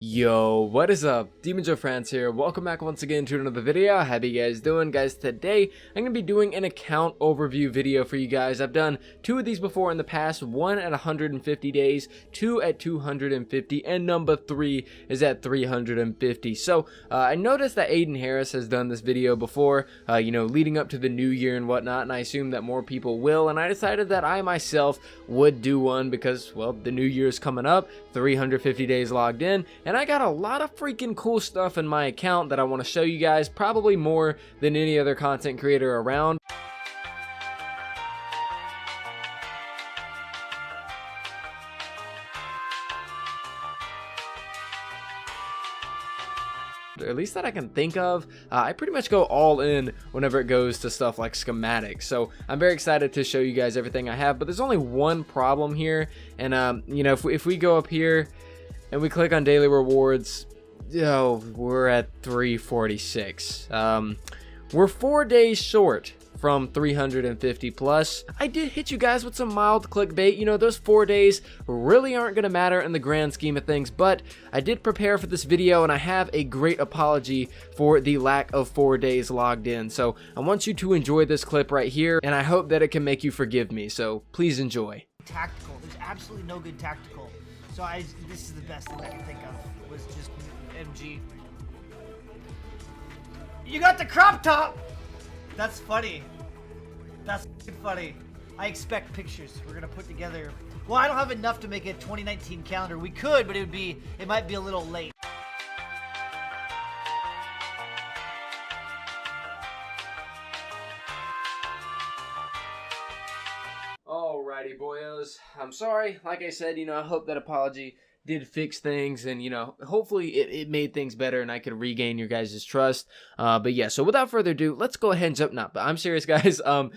Yo, what is up? demonjoefrance here. Welcome back once again to another video. How you guys doing, guys? Today I'm gonna be doing an account overview video for you guys. I've done two of these before in the past, one at 150 days, two at 250, and number three is at 350. So I noticed that Aiden Harris has done this video before, leading up to the new year and whatnot, and I assume that more people will, and I decided that I myself would do one because, well, the new year is coming up, 350 days logged in, and I got a lot of freaking cool stuff in my account that I want to show you guys, probably more than any other content creator around. At least that I can think of. I pretty much go all in whenever it goes to stuff like schematics, so I'm very excited to show you guys everything I have. But there's only one problem here, and if we go up here and we click on daily rewards, we're at 346. We're 4 days short from 350 plus. I did hit you guys with some mild clickbait. Those 4 days really aren't going to matter in the grand scheme of things, but I did prepare for this video and I have a great apology for the lack of 4 days logged in. So I want you to enjoy this clip right here, and I hope that it can make you forgive me, so please enjoy. Tactical. There's absolutely no good tactical. So this is the best thing I can think of, was just MG. You got the crop top! That's funny. That's funny. I expect pictures. We're gonna put together. Well, I don't have enough to make a 2019 calendar. We could, but it might be a little late. Alrighty, boyos. I'm sorry. Like I said, I hope that apology did fix things, and hopefully it made things better and I could regain your guys' trust. But yeah, so without further ado, let's go ahead and jump. But I'm serious, guys. Sly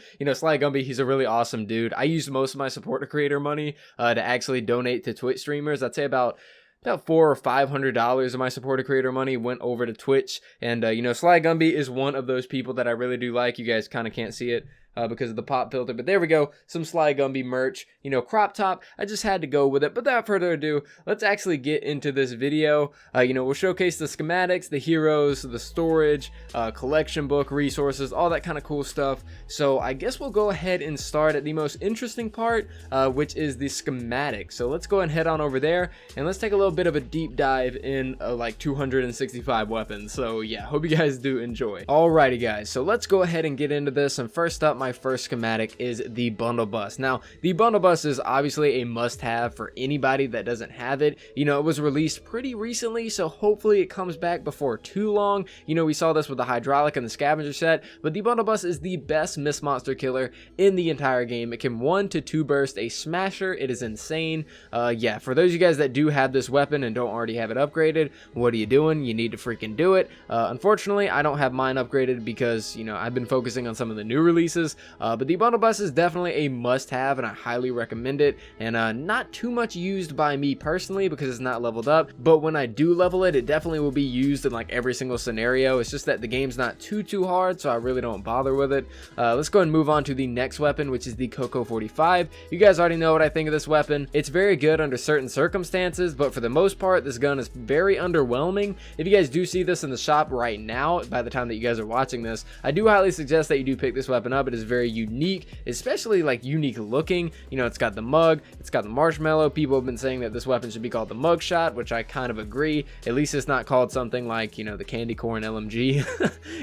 Gumby, he's a really awesome dude. I used most of my supporter creator money to actually donate to Twitch streamers. I'd say about $400 or $500 of my supporter creator money went over to Twitch, and Sly Gumby is one of those people that I really do like. You guys kind of can't see it because of the pop filter, but there we go. Some Sly Gumby merch, crop top. I just had to go with it. But without further ado, let's actually get into this video. We'll showcase the schematics, the heroes, the storage, collection book, resources, all that kind of cool stuff. So I guess we'll go ahead and start at the most interesting part, which is the schematics. So let's go ahead and head on over there, and let's take a little bit of a deep dive in like 265 weapons. So yeah, hope you guys do enjoy. Alrighty, guys, so let's go ahead and get into this. And first up, my first schematic is the bundle bus. Now, the bundle bus is obviously a must-have for anybody that doesn't have it. It was released pretty recently, so hopefully it comes back before too long. We saw this with the hydraulic and the scavenger set, but the bundle bus is the best mist monster killer in the entire game. It can 1 to 2 burst a smasher. It is insane. Yeah, for those of you guys that do have this weapon and don't already have it upgraded, what are you doing? You need to freaking do it. Unfortunately, I don't have mine upgraded because I've been focusing on some of the new releases. But the bundle bus is definitely a must-have, and I highly recommend it. And not too much used by me personally because it's not leveled up. But when I do level it, it definitely will be used in like every single scenario. It's just that the game's not too hard, so I really don't bother with it. Let's go ahead and move on to the next weapon, which is the Coco 45. You guys already know what I think of this weapon. It's very good under certain circumstances, but for the most part, this gun is very underwhelming. If you guys do see this in the shop right now, by the time that you guys are watching this, I do highly suggest that you do pick this weapon up. It is very unique, especially like unique looking. It's got the mug, it's got the marshmallow. People have been saying that this weapon should be called the mug shot, which I kind of agree. At least it's not called something like the candy corn LMG.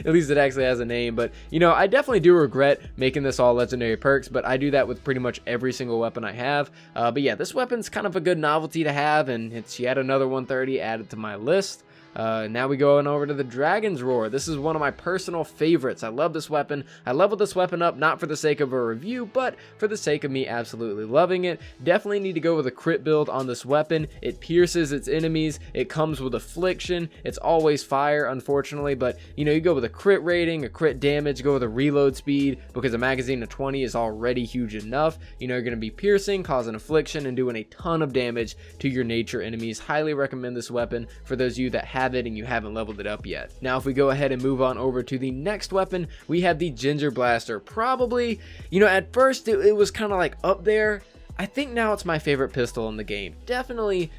At least it actually has a name. But I definitely do regret making this all legendary perks, but I do that with pretty much every single weapon I have. But yeah, this weapon's kind of a good novelty to have, and it's yet another 130 added to my list. Now we go on over to the Dragon's Roar. This is one of my personal favorites. I love this weapon. I leveled this weapon up not for the sake of a review, but for the sake of me absolutely loving it. Definitely need to go with a crit build on this weapon. It pierces its enemies. It comes with affliction. It's always fire, unfortunately, but you go with a crit rating, a crit damage, go with a reload speed, because a magazine of 20 is already huge enough. You're going to be piercing, causing affliction, and doing a ton of damage to your nature enemies. Highly recommend this weapon for those of you that have it and you haven't leveled it up yet. Now, if we go ahead and move on over to the next weapon, we have the Ginger Blaster. Probably, at first it was kind of like up there. I think now it's my favorite pistol in the game. Definitely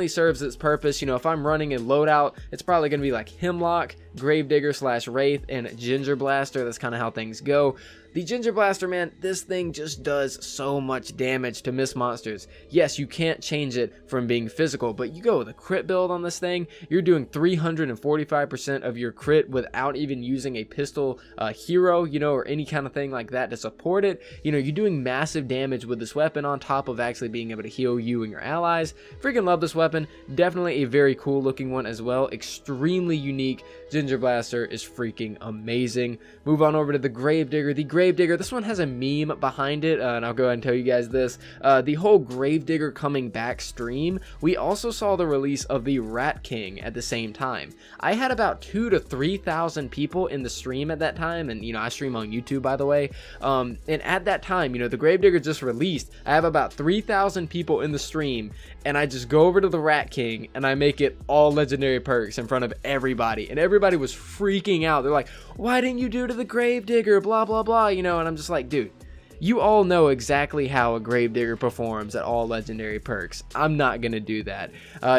serves its purpose. You know, if I'm running a loadout, it's probably going to be like Hemlock, Gravedigger / Wraith, and Ginger Blaster. That's kind of how things go. The Ginger Blaster, man, this thing just does so much damage to miss monsters. Yes, you can't change it from being physical, but you go with a crit build on this thing, you're doing 345% of your crit without even using a pistol hero, you know, or any kind of thing like that to support it. You know, you're doing massive damage with this weapon on top of actually being able to heal you and your allies. Freaking love this weapon. Definitely a very cool looking one as well. Extremely unique. Ginger Blaster is freaking amazing. Move on over to the Gravedigger. The Gravedigger, this one has a meme behind it, and I'll go ahead and tell you guys this. The whole Gravedigger coming back stream, we also saw the release of the Rat King at the same time. I had about 2,000 to 3,000 people in the stream at that time, and you know, I stream on YouTube, by the way. And at that time, you know, the Gravedigger just released. I have about 3,000 people in the stream, and I just go over to the Rat King and I make it all legendary perks in front of everybody, and everybody was freaking out. They're like, why didn't you do to the Gravedigger, blah blah blah, you know? And I'm just like, dude, you all know exactly how a Gravedigger performs at all legendary perks. I'm not gonna do that.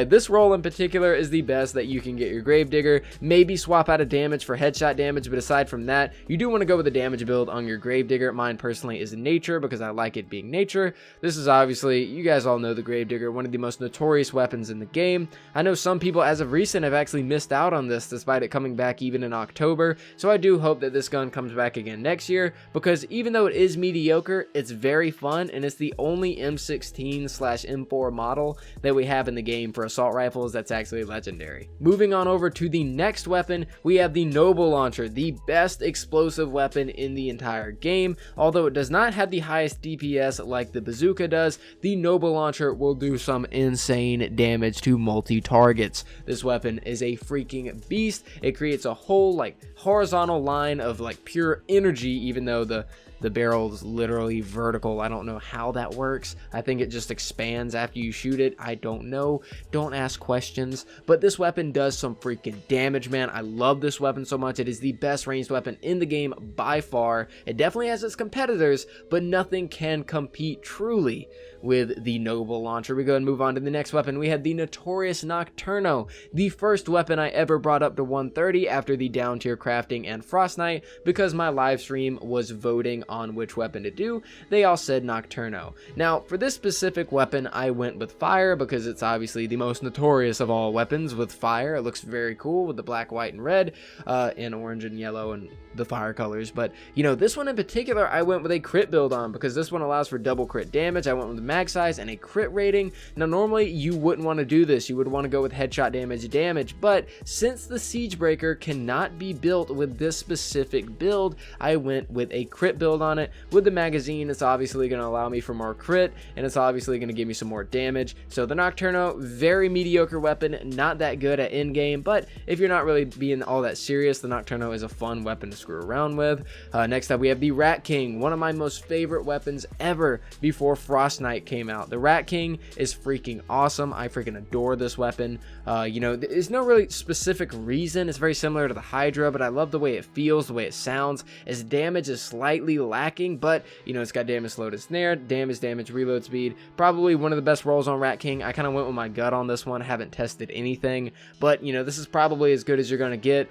This role in particular is the best that you can get your Gravedigger. Maybe swap out a damage for headshot damage, but aside from that, you do want to go with a damage build on your Gravedigger. Mine personally is nature because I like it being nature. This is obviously, you guys all know the Gravedigger, one of the most notorious weapons in the game. I know some people as of recent have actually missed out on this despite it coming back even in October, so I do hope that this gun comes back again next year, because even though it is mediocre, it's very fun, and it's the only M16/M4 model that we have in the game for assault rifles that's actually legendary. Moving on over to the next weapon, we have the Snowball Launcher, the best explosive weapon in the entire game. Although it does not have the highest DPS like the bazooka does, the Snowball Launcher will do some insane damage to multi-targets. This weapon is a freaking beast. It creates a whole like horizontal line of like pure energy, even though the barrel is literally vertical. I don't know how that works. I think it just expands after you shoot it. I don't know. Don't ask questions. But this weapon does some freaking damage, man. I love this weapon so much. It is the best ranged weapon in the game by far. It definitely has its competitors, but nothing can compete truly with the Snowball Launcher. We go and move on to the next weapon. We had the notorious Nocturna, the first weapon I ever brought up to 130 after the down tier crafting and Frostnite, because my live stream was voting on which weapon to do. They all said Nocturna. Now for this specific weapon I went with fire because it's obviously the most notorious of all weapons with fire. It looks very cool with the black, white, and red, and orange and yellow and the fire colors. But you know, this one in particular I went with a crit build on because this one allows for double crit damage. I went with the mag size and a crit rating. Now normally you wouldn't want to do this. You would want to go with headshot damage, but since the Siege Breaker cannot be built with this specific build, I went with a crit build on it. With the magazine, it's obviously going to allow me for more crit, and it's obviously going to give me some more damage. So the Nocturna, very mediocre weapon, not that good at in game, but if you're not really being all that serious, the Nocturna is a fun weapon to screw around with. Next up we have the Rat King, one of my most favorite weapons ever before Frostnite came out. The Rat King is freaking awesome. I freaking adore this weapon. You know, there's no really specific reason. It's very similar to the Hydra, but I love the way it feels, the way it sounds. Its damage is slightly lacking, but you know, it's got damage slowed and snare, damage, reload speed. Probably one of the best rolls on Rat King. I kind of went with my gut on this one. Haven't tested anything, but you know, this is probably as good as you're going to get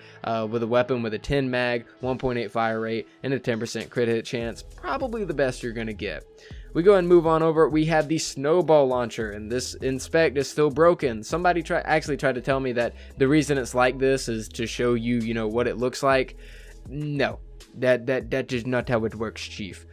with a weapon with a 10 mag, 1.8 fire rate, and a 10% crit hit chance. Probably the best you're going to get. We go and move on over. We have the Snowball Launcher, and this inspect is still broken. Somebody actually tried to tell me that the reason it's like this is to show you, you know, what it looks like. No, that is not how it works, Chief.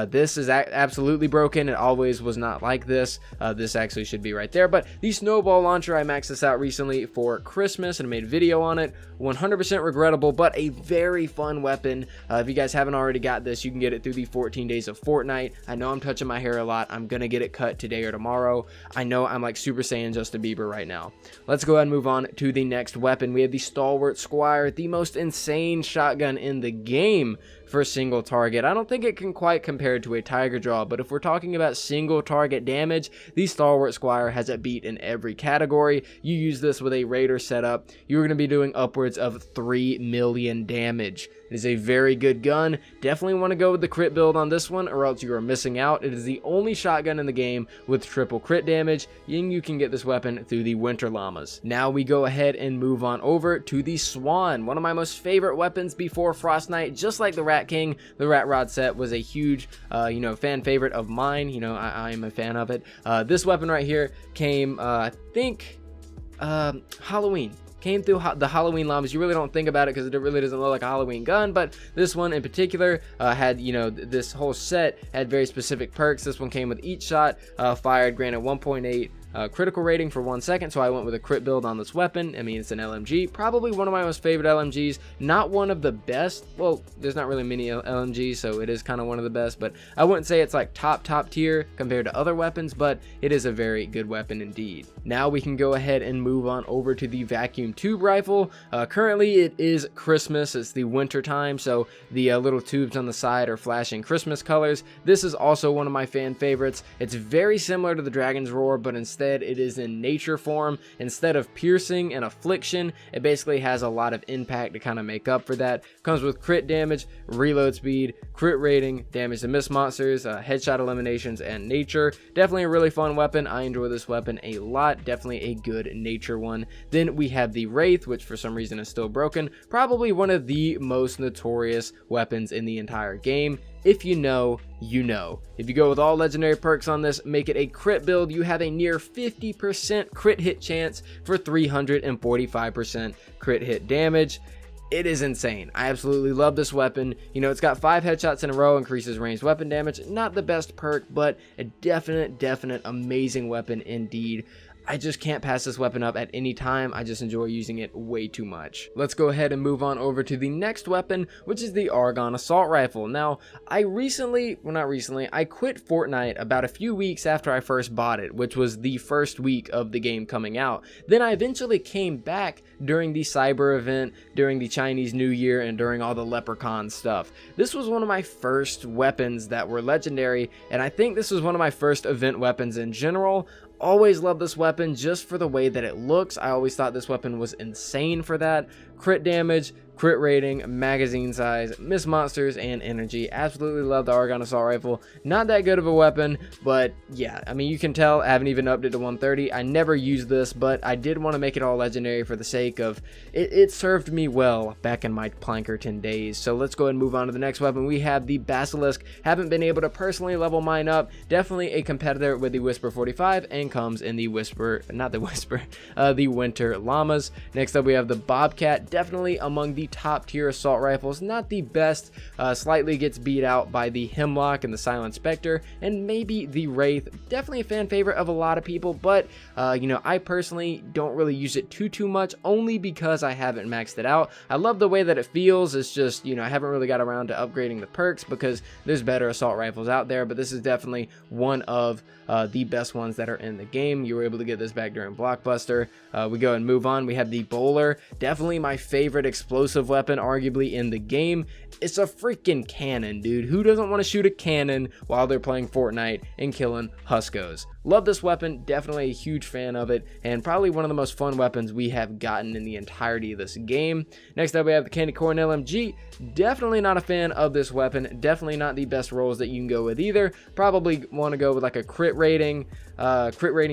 This is absolutely broken. It always was not like this. This actually should be right there. But the Snowball Launcher, I maxed this out recently for Christmas and made a video on it. 100% regrettable, but a very fun weapon. If you guys haven't already got this, you can get it through the 14 days of Fortnite. I know I'm touching my hair a lot. I'm gonna get it cut today or tomorrow. I know I'm like Super Saiyan Justin Bieber right now. Let's go ahead and move on to the next weapon. We have the Stalwart Squire, the most insane shotgun in the game for single target. I don't think it can quite compare to a Tiger Jaw, but if we're talking about single target damage, the Stalwart Squire has a beat in every category. You use this with a Raider setup, you're going to be doing upwards of 3 million damage. It is a very good gun. Definitely want to go with the crit build on this one, or else you are missing out. It is the only shotgun in the game with triple crit damage, and you can get this weapon through the Winter Llamas. Now we go ahead and move on over to the Swan, one of my most favorite weapons before Frostnite. Just like the Rat King, the Rat Rod set was a huge, fan favorite of mine. I am a fan of it. This weapon right here came, I think, Halloween. Came through the Halloween llamas. You really don't think about it because it really doesn't look like a Halloween gun, but this one in particular had, this whole set had very specific perks. This one came with each shot fired, granted 1.8 critical rating for 1 second, so I went with a crit build on this weapon. I mean, it's an LMG, probably one of my most favorite LMGs, not one of the best. Well, there's not really many LMGs, so it is kind of one of the best, but I wouldn't say it's like top tier compared to other weapons, but it is a very good weapon indeed. Now we can go ahead and move on over to the vacuum tube rifle. Currently it is Christmas, it's the winter time, so the little tubes on the side are flashing Christmas colors. This is also one of my fan favorites. It's very similar to the Dragon's Roar, but instead it is in nature form. Instead of piercing and affliction, it basically has a lot of impact to kind of make up for that. Comes with crit damage, reload speed, crit rating, damage to miss monsters, headshot eliminations, and nature. Definitely a really fun weapon. I enjoy this weapon a lot. Definitely a good nature one. Then we have the Wraith, which for some reason is still broken. Probably one of the most notorious weapons in the entire game. If you know, you know. If you go with all legendary perks on this, make it a crit build, you have a near 50% crit hit chance for 345% crit hit damage. It is insane. I absolutely love this weapon. It's got 5 headshots in a row, increases ranged weapon damage. Not the best perk, but a definite amazing weapon indeed. I just can't pass this weapon up at any time. I just enjoy using it way too much. Let's go ahead and move on over to the next weapon, which is the Argon assault rifle. Now, I quit Fortnite about a few weeks after I first bought it, which was the first week of the game coming out. Then I eventually came back during the Cyber event, during the Chinese New Year, and during all the Leprechaun stuff. This was one of my first weapons that were legendary, and I think this was one of my first event weapons in general. Always loved this weapon just for the way that it looks. I always thought this weapon was insane for that. Crit damage, crit rating, magazine size, miss monsters, and energy. Absolutely love the Argon assault rifle. Not that good of a weapon, but yeah, I mean, you can tell I haven't even upped it to 130. I never used this, but I did want to make it all legendary for the sake of it served me well back in my Plankerton days. So let's go ahead and move on to the next weapon. We have the Basilisk. Haven't been able to personally level mine up. Definitely a competitor with the Whisper 45 and comes in the the Winter Llamas. Next up we have the Bobcat. Definitely among the top tier assault rifles. Not the best, slightly gets beat out by the Hemlock and the Silent Spectre, and maybe the Wraith. Definitely a fan favorite of a lot of people, but I personally don't really use it too much, only because I haven't maxed it out. I love the way that it feels. It's just, I haven't really got around to upgrading the perks because there's better assault rifles out there, but this is definitely one of the best ones that are in the game. You were able to get this back during Blockbuster. We go and move on. We have the Bowler. Definitely my favorite explosive weapon arguably in the game. It's a freaking cannon, dude. Who doesn't want to shoot a cannon while they're playing Fortnite and killing Huskos? Love this weapon, definitely a huge fan of it, and probably one of the most fun weapons we have gotten in the entirety of this game. Next up we have the Corn Lmg. Definitely not a fan of this weapon, definitely not the best rolls that you can go with either. Probably want to go with like a crit rating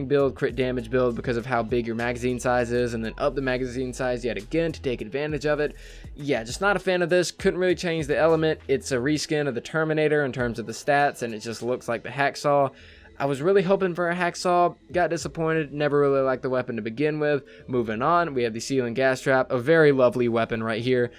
build, crit damage build because of how big your magazine size is, and then up the magazine size yet again to take advantage of it. Yeah, just not a fan of this. Couldn't really change the element. It's a reskin of the Terminator in terms of the stats, and it just looks like the Hacksaw. I was really hoping for a Hacksaw, got disappointed, never really liked the weapon to begin with. Moving on, we have the Ceiling Gas Trap, a very lovely weapon right here.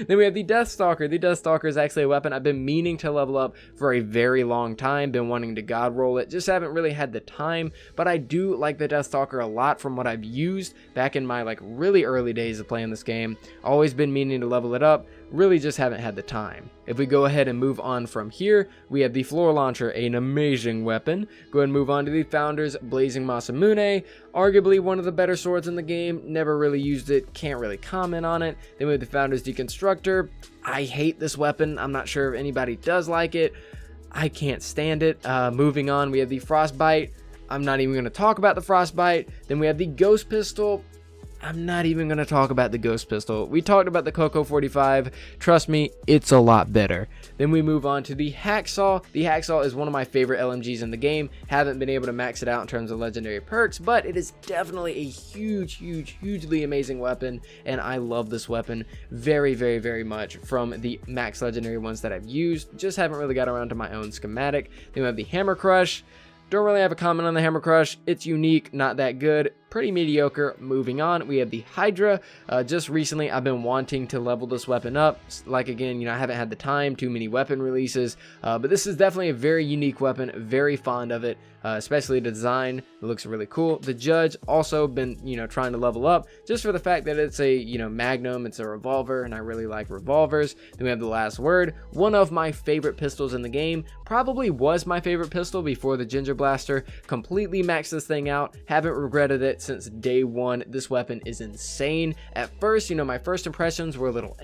Then we have the Deathstalker. The Deathstalker is actually a weapon I've been meaning to level up for a very long time, been wanting to god roll it, just haven't really had the time, but I do like the Deathstalker a lot from what I've used back in my really early days of playing this game. Always been meaning to level it up. really just haven't had the time. If we go ahead and move on from here, we have the Floor Launcher, an amazing weapon. Go ahead and move on to the Founders Blazing Masamune, arguably one of the better swords in the game. Never really used it, can't really comment on it. Then we have the Founders Deconstructor. I hate this weapon. I'm not sure if anybody does like it. I can't stand it. Moving on, we have the Frostbite. I'm not even going to talk about the Frostbite. Then we have the Ghost Pistol. I'm not even going to talk about the Ghost Pistol. We talked about the Coco 45. Trust me, it's a lot better. Then we move on to the Hacksaw. The Hacksaw is one of my favorite LMGs in the game. Haven't been able to max it out in terms of legendary perks, but it is definitely a hugely amazing weapon, and I love this weapon very much from the max legendary ones that I've used. Just haven't really got around to my own schematic. Then we have the Hammer Crush. Don't really have a comment on the Hammer Crush. It's unique, not that good. Pretty mediocre. Moving on, we have the Hydra. Just recently, I've been wanting to level this weapon up. Like, again, I haven't had the time, too many weapon releases, but this is definitely a very unique weapon. Very fond of it, especially the design. It looks really cool. The Judge, also been, trying to level up, just for the fact that it's a, Magnum, it's a revolver, and I really like revolvers. Then we have the Last Word, one of my favorite pistols in the game. Probably was my favorite pistol before the Ginger Blaster. Completely maxed this thing out. Haven't regretted it since day one. This weapon is insane. At first, my first impressions were a little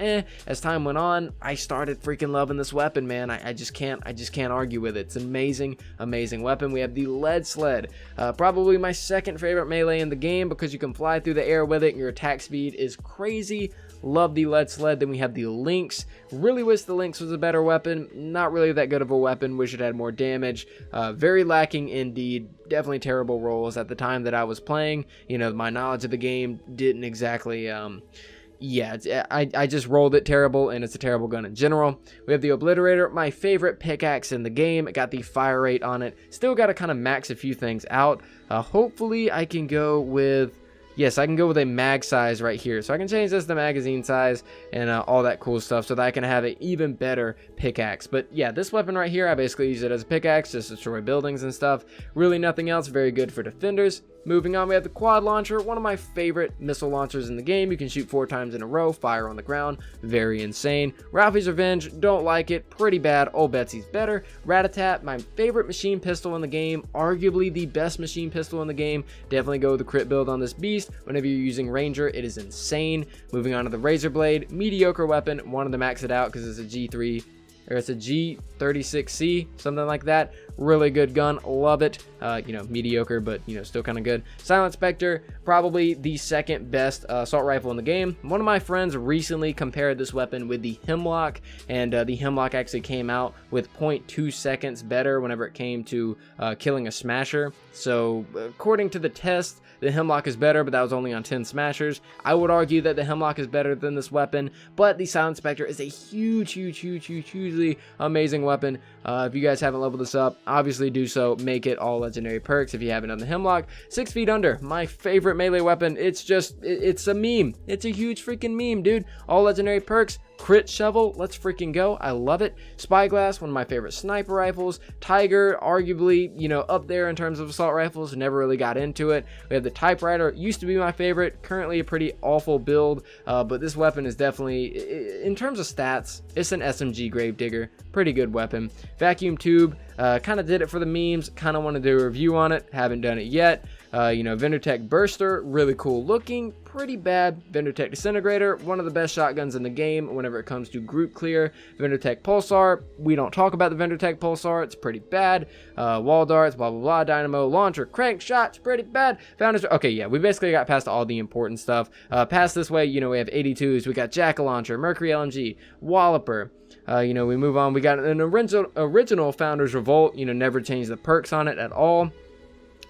As time went on, I started freaking loving this weapon, man. I just can't argue with it. It's an amazing weapon. We have the Lead Sled, probably my second favorite melee in the game because you can fly through the air with it and your attack speed is crazy. Love the Lead Sled. Then we have the Lynx. Really wish the Lynx was a better weapon. Not really that good of a weapon. Wish it had more damage. Very lacking indeed. Definitely terrible rolls at the time that I was playing. My knowledge of the game didn't exactly I just rolled it terrible, and it's a terrible gun in general. We have the Obliterator, my favorite pickaxe in the game. It got the fire rate on it. Still got to kind of max a few things out. Hopefully I can go with... Yes, I can go with a mag size right here. So I can change this to magazine size and all that cool stuff so that I can have an even better pickaxe. But yeah, this weapon right here, I basically use it as a pickaxe, just to destroy buildings and stuff. Really nothing else. Very good for defenders. Moving on, we have the Quad Launcher, one of my favorite missile launchers in the game. You can shoot 4 times in a row, fire on the ground. Very insane. Ralphie's Revenge, don't like it. Pretty bad. Old Betsy's better. Rat-a-tat, my favorite machine pistol in the game. Arguably the best machine pistol in the game. Definitely go with the crit build on this beast. Whenever you're using Ranger, it is insane. Moving on to the Razor Blade, mediocre weapon. Wanted to max it out because it's a G3. Or it's a G36C, something like that. Really good gun, love it. Mediocre, but still kind of good. Silent Spectre, probably the second best assault rifle in the game. One of my friends recently compared this weapon with the Hemlock, and the Hemlock actually came out with 0.2 seconds better whenever it came to killing a smasher. So according to the test, the Hemlock is better, but that was only on 10 smashers. I would argue that the Hemlock is better than this weapon, but the Silent Spectre is a hugely amazing weapon. If you guys haven't leveled this up, obviously do so. Make it all legendary perks if you haven't done the Hemlock. 6 Feet Under, my favorite melee weapon. It's a meme. It's a huge freaking meme, dude. All legendary perks. Crit Shovel, let's freaking go. I love it. Spyglass, one of my favorite sniper rifles. Tiger, arguably, up there in terms of assault rifles. Never really got into it. We have the Typewriter, used to be my favorite. Currently a pretty awful build, but this weapon is definitely, in terms of stats, it's an SMG Gravedigger. Pretty good weapon. Vacuum Tube, kind of did it for the memes. Kind of want to do a review on it. Haven't done it yet. Vendortech Burster, really cool looking. Pretty bad. Vendortech Disintegrator, one of the best shotguns in the game whenever it comes to group clear. Vendortech Pulsar, we don't talk about the Vendortech Pulsar, it's pretty bad. Wall darts, blah blah blah. Dynamo Launcher, Crank Shots, pretty bad. Founders, okay, yeah, we basically got past all the important stuff. Past this way, we have 82s, we got Jack-a-Launcher, Mercury LMG, Walloper. We move on. We got an original Founders Revolt, never changed the perks on it at all.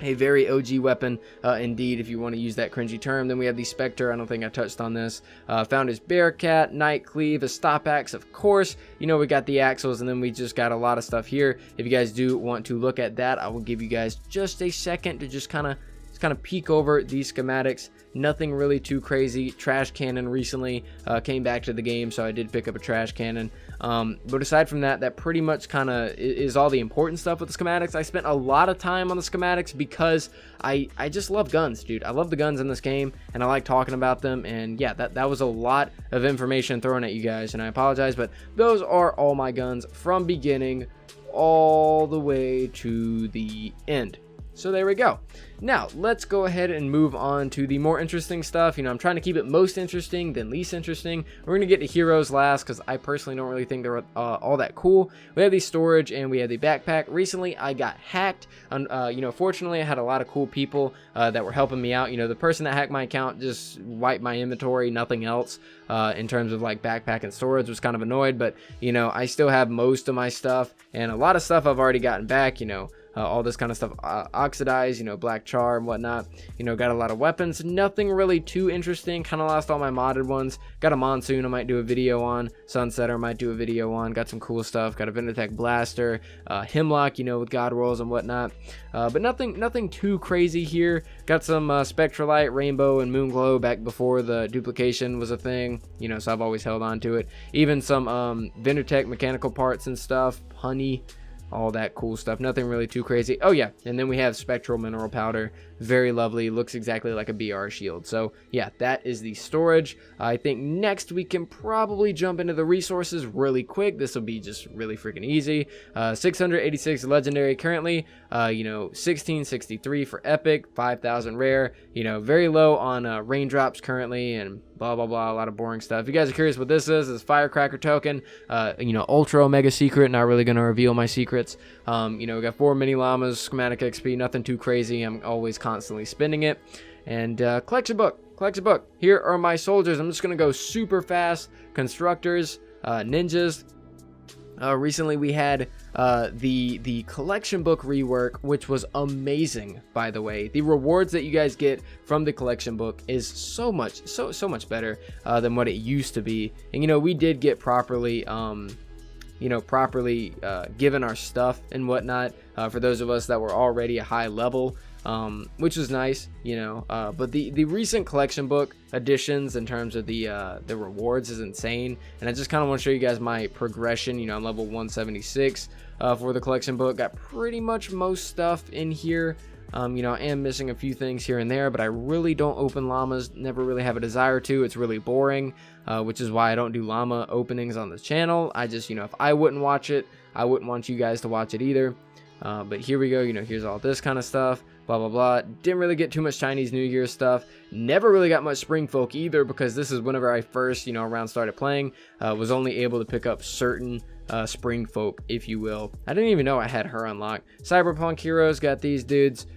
A very OG weapon, indeed, if you want to use that cringy term. Then we have the Spectre. I don't think I touched on this. Founders Bearcat, Night Cleave, a Stop Axe, of course. We got the axles, and then we just got a lot of stuff here. If you guys do want to look at that, I will give you guys just a second to just kind of peek over these schematics. Nothing really too crazy. Trash cannon recently came back to the game, so I did pick up a trash cannon. But aside from that, that pretty much kind of is all the important stuff with the schematics. I spent a lot of time on the schematics because I just love guns, dude. I love the guns in this game, and I like talking about them. And yeah, that was a lot of information thrown at you guys, and I apologize, but those are all my guns from beginning all the way to the end. So there we go. Now, let's go ahead and move on to the more interesting stuff. You know, I'm trying to keep it most interesting, then least interesting. We're going to get to heroes last because I personally don't really think they're all that cool. We have the storage and we have the backpack. Recently, I got hacked. You know, fortunately, I had a lot of cool people that were helping me out. You know, the person that hacked my account just wiped my inventory, nothing else. In terms of like backpack and storage, was kind of annoyed. But, you know, I still have most of my stuff. And a lot of stuff I've already gotten back, you know. All this kind of stuff oxidized, you know, black char and whatnot. You know, got a lot of weapons, nothing really too interesting. Kind of lost all my modded ones. Got a monsoon I might do a video on. Sunsetter might do a video on. Got some cool stuff. Got a Vindertech blaster, hemlock, you know, with god rolls and whatnot. But nothing too crazy here. Got some spectralite, rainbow, and moon glow back before the duplication was a thing. You know, so I've always held on to it. Even some Vindertech mechanical parts and stuff, honey. All that cool stuff. Nothing really too crazy. Oh yeah, and then we have spectral mineral powder. Very lovely. Looks exactly like a BR shield. So yeah, that is the storage. I think next we can probably jump into the resources really quick. This will be just really freaking easy. 686 legendary currently. You know, 1663 for epic. 5,000 rare. You know, very low on raindrops currently, and blah blah blah, a lot of boring stuff. If you guys are curious what this is firecracker token. You know, ultra omega secret. Not really gonna reveal my secrets. You know, we got 4 mini llamas, schematic XP, nothing too crazy. I'm always constantly spending it. And collection book. Here are my soldiers. I'm just gonna go super fast. Constructors, ninjas. Recently we had the collection book rework, which was amazing, by the way. The rewards that you guys get from the collection book is so much better than what it used to be. And you know, we did get properly given our stuff and whatnot for those of us that were already a high level, which was nice, you know. But the recent collection book additions in terms of the rewards is insane, and I just kind of want to show you guys my progression. You know, I'm level 176 for the collection book. Got pretty much most stuff in here. You know, I am missing a few things here and there, but I really don't open llamas. Never really have a desire to. It's really boring, which is why I don't do llama openings on the channel. I just, you know, if I wouldn't watch it, I wouldn't want you guys to watch it either. But here we go. You know, here's all this kind of stuff. Blah blah blah. Didn't really get too much Chinese New Year stuff. Never really got much Spring Folk either, because this is whenever I first, you know, around started playing. Was only able to pick up certain Spring Folk, if you will. I didn't even know I had her unlocked. Cyberpunk heroes, got these dudes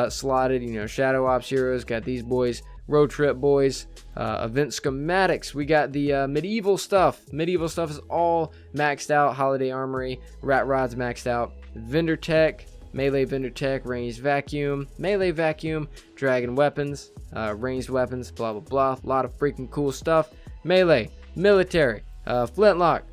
slotted. You know, Shadow Ops heroes, got these boys. Road Trip boys. Event schematics, we got the medieval stuff. Medieval stuff is all maxed out. Holiday Armory, Rat Rod's maxed out. Vendor Tech, melee vendor tech, ranged vacuum, melee vacuum, dragon weapons, ranged weapons, blah blah blah. A lot of freaking cool stuff. Melee, military, flintlock,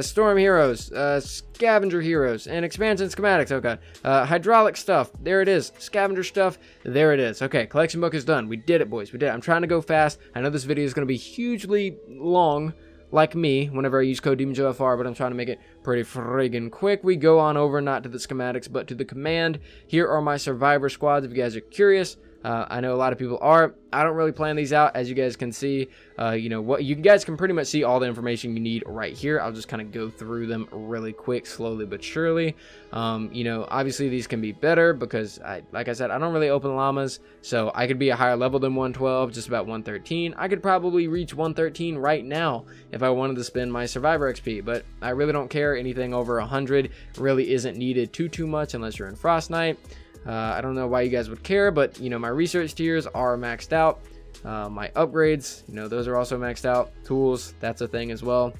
storm heroes, scavenger heroes, and expansion schematics. Okay, hydraulic stuff, there it is. Scavenger stuff, there it is. Okay, collection book is done. We did it, boys. We did it. I'm trying to go fast. I know this video is going to be hugely long, like me, whenever I use code demonjoefr, but I'm trying to make it pretty friggin' quick. We go on over, not to the schematics, but to the command. Here are my survivor squads, if you guys are curious. I know a lot of people are. I don't really plan these out, as you guys can see. You know what, you guys can pretty much see all the information you need right here. I'll just kind of go through them really quick, slowly but surely. You know, obviously these can be better because like I said, I don't really open llamas, so I could be a higher level than 112, just about 113. I could probably reach 113 right now if I wanted to spend my survivor XP, but I really don't care. Anything over 100 really isn't needed too much unless you're in Frostnite. I don't know why you guys would care, but you know, my research tiers are maxed out. My upgrades, you know, those are also maxed out. Tools, that's a thing as well.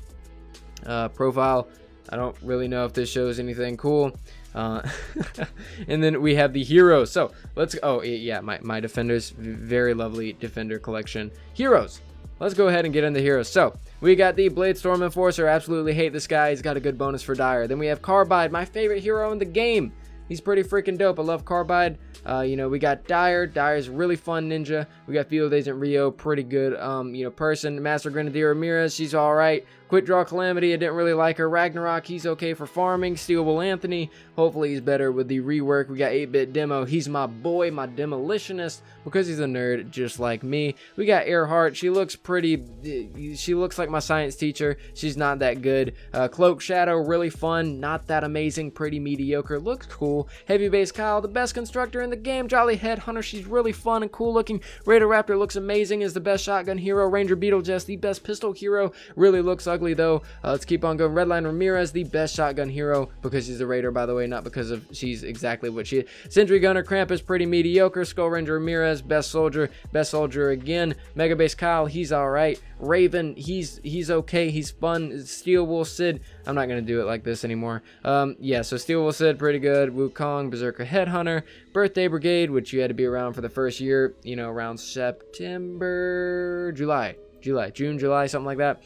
Profile, I don't really know if this shows anything cool. And then we have the heroes. So let's, oh yeah, my defenders, very lovely defender collection. Heroes, let's go ahead and get into heroes. So we got the Bladestorm Enforcer. Absolutely hate this guy. He's got a good bonus for Dire. Then we have Carbide, my favorite hero in the game. He's pretty freaking dope. I love Carbide. You know, we got Dire. Dire's really fun ninja. We got Field Agent Rio, pretty good, you know, person. Master Grenadier Ramirez, she's all right. Quick Draw Calamity, I didn't really like her. Ragnarok, he's okay for farming. Steelable Anthony, hopefully he's better with the rework. We got 8-Bit Demo, he's my boy, my demolitionist, because he's a nerd just like me. We got Earhart, she looks pretty, she looks like my science teacher. She's not that good. Cloak Shadow, really fun, not that amazing, pretty mediocre, looks cool. Heavy Base Kyle, the best constructor in the game. Jolly Headhunter, she's really fun and cool looking. Raider Raptor looks amazing, is the best shotgun hero. Ranger Beetle Jess, the best pistol hero, really looks ugly though. Let's keep on going. Line Ramirez, the best shotgun hero, because she's a raider, by the way, not because of she's exactly what she is. Sentry Gunner Krampus, pretty mediocre. Skull Ranger Ramirez, best soldier again. Mega Base Kyle, he's all right. Raven, he's okay, he's fun. Steel Wool Sid, I'm not gonna do it like this anymore. Yeah, so Steel Wool Sid, pretty good. Wukong, Berserker Headhunter. Birthday Brigade, which you had to be around for the first year, you know, around September, June, July, something like that.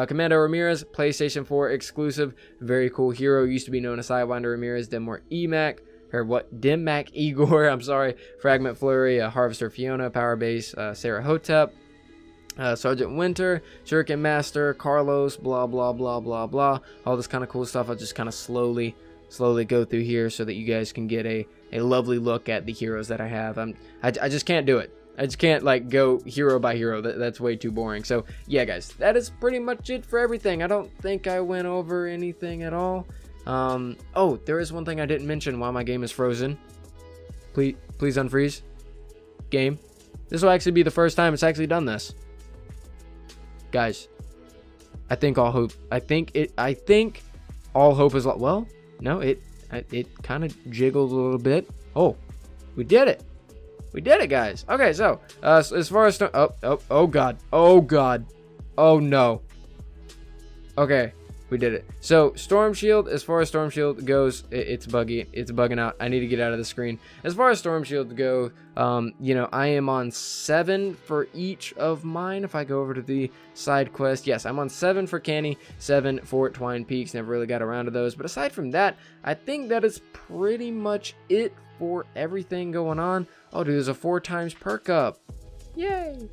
Commando Ramirez, PlayStation 4 exclusive, very cool hero, used to be known as Sidewinder Ramirez, then more EMAC, or what, Dimmac Igor, I'm sorry, Fragment Flurry, Harvester Fiona, Power Base, Sarah Hotep, Sergeant Winter, Shuriken Master, Carlos, blah, blah, blah, blah, blah, all this kind of cool stuff. I'll just kind of slowly go through here so that you guys can get a lovely look at the heroes that I have. I just can't do it. I just can't like go hero by hero. That's way too boring. So yeah, guys, that is pretty much it for everything. I don't think I went over anything at all. Oh, there is one thing I didn't mention while my game is frozen. Please unfreeze. Game. This will actually be the first time it's actually done this. Guys, I think all hope is lost. Well, no, it kind of jiggled a little bit. Oh, we did it. We did it, guys. Okay, so as far as oh god, oh no. Okay, we did it. So Storm Shield, as far as Storm Shield goes, it's buggy. It's bugging out. I need to get out of the screen. As far as Storm Shield go, you know, I am on 7 for each of mine. If I go over to the side quest, yes, I'm on 7 for Canny, 7 for Twine Peaks. Never really got around to those, but aside from that, I think that is pretty much it for everything going on. Oh, dude, there's a 4 times perk up. Yay!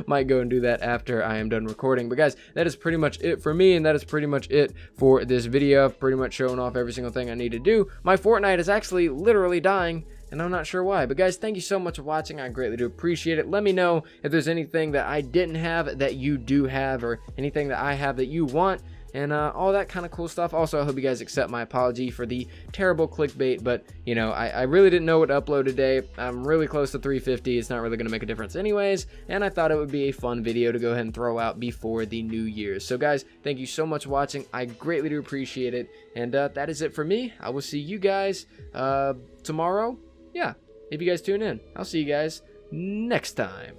Might go and do that after I am done recording. But guys, that is pretty much it for me, and that is pretty much it for this video. I've pretty much showing off every single thing I need to do. My Fortnite is actually literally dying, and I'm not sure why. But guys, thank you so much for watching. I greatly do appreciate it. Let me know if there's anything that I didn't have that you do have, or anything that I have that you want, and all that kind of cool stuff. Also, I hope you guys accept my apology for the terrible clickbait, but you know, I really didn't know what to upload today. I'm really close to 350. It's not really going to make a difference anyways, and I thought it would be a fun video to go ahead and throw out before the New Year's. So guys, thank you so much for watching. I greatly do appreciate it, and that is it for me. I will see you guys tomorrow. Yeah, if you guys tune in, I'll see you guys next time.